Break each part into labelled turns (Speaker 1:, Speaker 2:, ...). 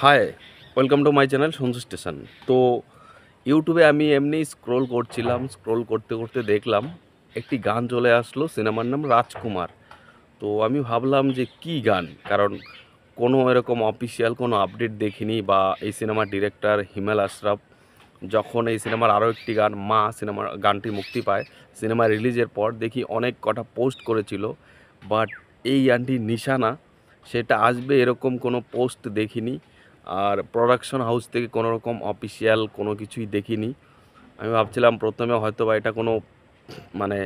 Speaker 1: High, welcome to my channel Sanju station. তো ইউটিউবে আমি এমনি স্ক্রোল করছিলাম, স্ক্রোল করতে করতে দেখলাম একটি গান চলে আসলো, সিনেমার নাম রাজকুমার। তো আমি ভাবলাম যে কী গান, কারণ কোনো এরকম অফিসিয়াল কোনো আপডেট দেখিনি, বা এই সিনেমার ডিরেক্টর হিমেল আশরাফ যখন এই সিনেমার আরও একটি গান মা সিনেমার গানটি মুক্তি পায়, সিনেমা রিলিজের পর দেখি অনেক কটা পোস্ট করেছিল, বাট এই গানটির নিশানা সেটা আসবে এরকম কোনো পোস্ট দেখিনি। আর প্রোডাকশন হাউস থেকে কোনো রকম অফিসিয়াল কোনো কিছুই দেখিনি। আমি ভাবছিলাম প্রথমে হয়তো বা এটা কোনো মানে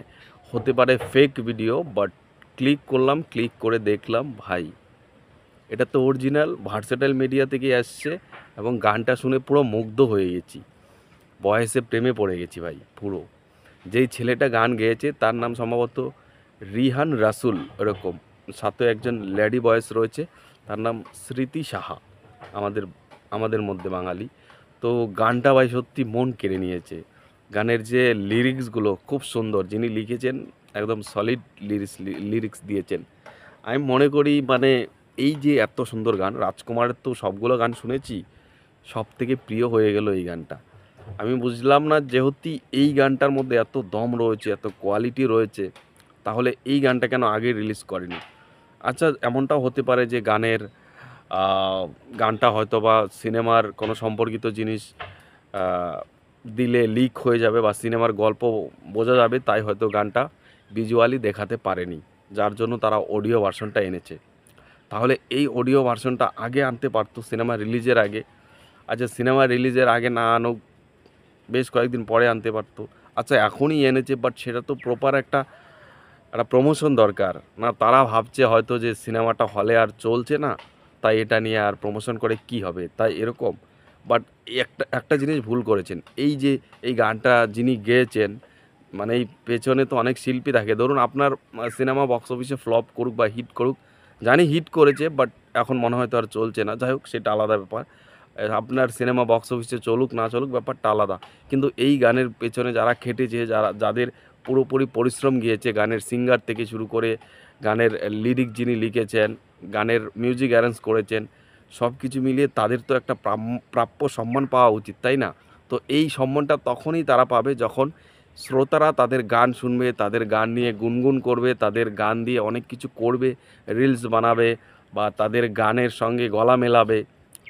Speaker 1: হতে পারে ফেক ভিডিও, বাট ক্লিক করলাম, ক্লিক করে দেখলাম ভাই এটা তো অরিজিনাল ভার্সেটাইল মিডিয়া থেকে আসছে, এবং গানটা শুনে পুরো মুগ্ধ হয়ে গেছি, ভয়েসে প্রেমে পড়ে গেছি ভাই পুরো। যেই ছেলেটা গান গেয়েছে তার নাম সম্ভবত রিহান রাসুল, এরকম। সাথে একজন লেডি ভয়েস রয়েছে, তার নাম স্মৃতি সাহা, আমাদের আমাদের মধ্যে বাঙালি। তো গানটা ভাই সত্যি মন কেড়ে নিয়েছে। গানের যে লিরিক্সগুলো খুব সুন্দর, যিনি লিখেছেন একদম সলিড লিরিক্স দিয়েছেন। আমি মনে করি মানে এই যে এত সুন্দর গান, রাজকুমারের তো সবগুলো গান শুনেছি, সব থেকে প্রিয় হয়ে গেল এই গানটা। আমি বুঝলাম না, যেহেতু এই গানটার মধ্যে এত দম রয়েছে, এত কোয়ালিটি রয়েছে, তাহলে এই গানটা কেন আগে রিলিজ করেনি। আচ্ছা, এমনটাও হতে পারে যে গানটা হয়তো বা সিনেমার কোনো সম্পর্কিত জিনিস আহ, দিলে লিক হয়ে যাবে, বা সিনেমার গল্প বোঝা যাবে, তাই হয়তো গানটা ভিজুয়ালি দেখাতে পারেনি, যার জন্য তারা অডিও ভার্সনটা এনেছে। তাহলে এই অডিও ভার্সনটা আগে আনতে পারতো, সিনেমা রিলিজের আগে। আচ্ছা, সিনেমা রিলিজের আগে না আনুক, বেশ কয়েকদিন পরে আনতে পারতো। আচ্ছা, এখনই এনেছে, বাট সেটা তো প্রপার একটা একটা প্রমোশন দরকার না। তারা ভাবছে হয়তো যে সিনেমাটা হলে আর চলছে না, তাই এটা নিয়ে আর প্রমোশন করে কি হবে, তাই এরকম। বাট একটা একটা জিনিস ভুল করেছেন, এই যে এই গানটা যিনি গেয়েছেন, মানে এই পেছনে তো অনেক শিল্পী থাকে। ধরুন আপনার সিনেমা বক্স অফিসে ফ্লপ করুক বা হিট করুক, জানি হিট করেছে, বাট এখন মনে হয় তো আর চলছে না, যাই হোক সেটা আলাদা ব্যাপার। আপনার সিনেমা বক্স অফিসে চলুক না চলুক, ব্যাপারটা আলাদা। কিন্তু এই গানের পেছনে যারা খেটেছে, যাদের পুরোপুরি পরিশ্রম গিয়েছে, গানের সিঙ্গার থেকে শুরু করে গানের লিরিক যিনি লিখেছেন, গানের মিউজিক অ্যারেঞ্জ করেছেন, সব কিছু মিলিয়ে তাদের তো একটা প্রাপ্য সম্মান পাওয়া উচিত, তাই না? তো এই সম্মানটা তখনই তারা পাবে যখন শ্রোতারা তাদের গান শুনবে, তাদের গান নিয়ে গুনগুন করবে, তাদের গান দিয়ে অনেক কিছু করবে, রিলস বানাবে, বা তাদের গানের সঙ্গে গলা মেলাবে,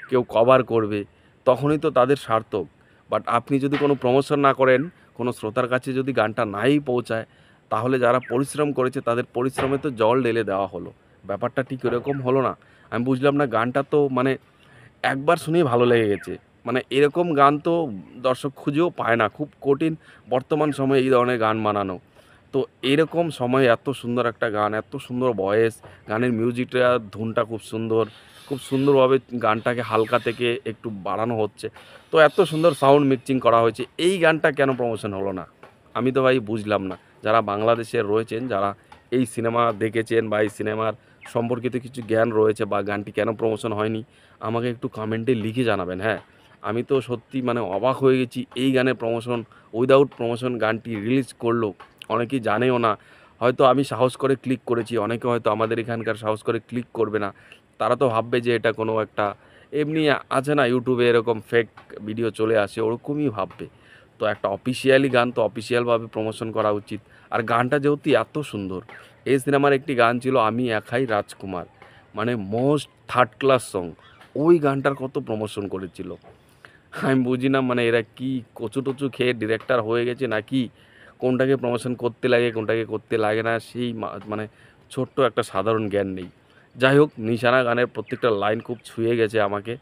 Speaker 1: কেউ কভার করবে, তখনই তো তাদের সার্থক। বাট আপনি যদি কোনো প্রমোশন না করেন, কোনো শ্রোতার কাছে যদি গানটা নাই পৌঁছায়, তাহলে যারা পরিশ্রম করেছে তাদের পরিশ্রমে তো জল ঢেলে দেওয়া হলো। ব্যাপারটা ঠিক এরকম হলো না। আমি বুঝলাম না, গানটা তো মানে একবার শুনেই ভালো লেগে গেছে। মানে এরকম গান তো দর্শক খুঁজেও পায় না। খুব কঠিন বর্তমান সময়ে এই ধরনের গান বানানো। তো এরকম সময়ে এত সুন্দর একটা গান, এত সুন্দর ভয়েস, গানের মিউজিকটা, ধুনটা খুব সুন্দর। খুব সুন্দরভাবে গানটাকে হালকা থেকে একটু বাড়ানো হচ্ছে। তো এত সুন্দর সাউন্ড মিক্সিং করা হয়েছে। এই গানটা কেন প্রমোশন হলো না? আমি তো ভাই বুঝলাম না। যারা বাংলাদেশে রয়েছেন, যারা এই সিনেমা দেখেছেন বা এই সিনেমার সম্পর্কিত কিছু জ্ঞান রয়েছে, বা গানটি কেন প্রমোশন হয়নি, আমাকে একটু কমেন্টে লিখে জানাবেন, হ্যাঁ? আমি তো সত্যি মানে অবাক হয়ে গেছি, এই গানের প্রমোশন, উইদাউট প্রমোশন গানটি রিলিজ করলো। অনেকেই জানেও না। হয়তো আমি সাহস করে ক্লিক করেছি, অনেকে হয়তো আমাদের এখানকার সাহস করে ক্লিক করবে না। তারা তো ভাববে যে এটা কোনো একটা এমনি আছে না, ইউটিউবে এরকম ফেক ভিডিও চলে আসে, ওরকমই ভাববে। তো একটা অফিসিয়ালি গান তো অফিসিয়ালভাবে প্রমোশন করা উচিত। আর গানটা যেহেতু এত সুন্দর, এই সিনেমার একটি গান ছিল আমি একাই রাজকুমার, মানে মোস্ট থার্ড ক্লাস সং। ওই গানটার কত প্রমোশন করেছিল, আমি বুঝি না। মানে এরা কি কচু টচু খেয়ে ডিরেক্টর হয়ে গেছে নাকি, কোনটাকে প্রমোশন করতে লাগে কোনটাকে করতে লাগে না, সেই মানে ছোট্ট একটা সাধারণ জ্ঞান নেই। যাই হোক, নিশানা গানের প্রত্যেকটা লাইন খুব ছুঁয়ে গেছে আমাকে।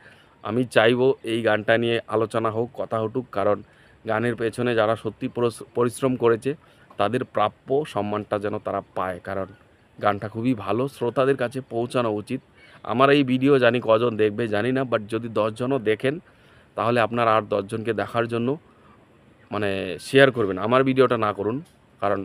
Speaker 1: আমি চাইবো এই গানটা নিয়ে আলোচনা হোক, কথা উঠুক, কারণ গানের পেছনে যারা সত্যি পরিশ্রম করেছে, তাদের প্রাপ্য সম্মানটা যেন তারা পায়, কারণ গানটা খুবই ভালো, শ্রোতাদের কাছে পৌঁছানো উচিত। আমার এই ভিডিও জানি কজন দেখবে জানি না, বাট যদি 10 জনও দেখেন, তাহলে আপনার আর 10 জনকে দেখার জন্য মানে শেয়ার করবেন, আমার ভিডিওটা না করুন। কারণ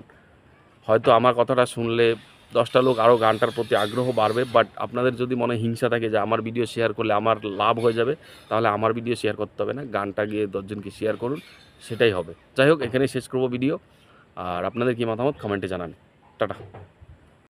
Speaker 1: হয়তো আমার কথাটা শুনলে 10টা লোক আরও গানটার প্রতি আগ্রহ বাড়বে, বাট আপনাদের যদি মনে হিংসা থাকে যে আমার ভিডিও শেয়ার করলে আমার লাভ হয়ে যাবে, তাহলে আমার ভিডিও শেয়ার করতে হবে না, গানটা গিয়ে 10 জনকে শেয়ার করুন, সেটাই হবে। যাই হোক, এখানেই শেষ করব ভিডিও। আর আপনাদের কী মতামত কমেন্টে জানান। টাটা।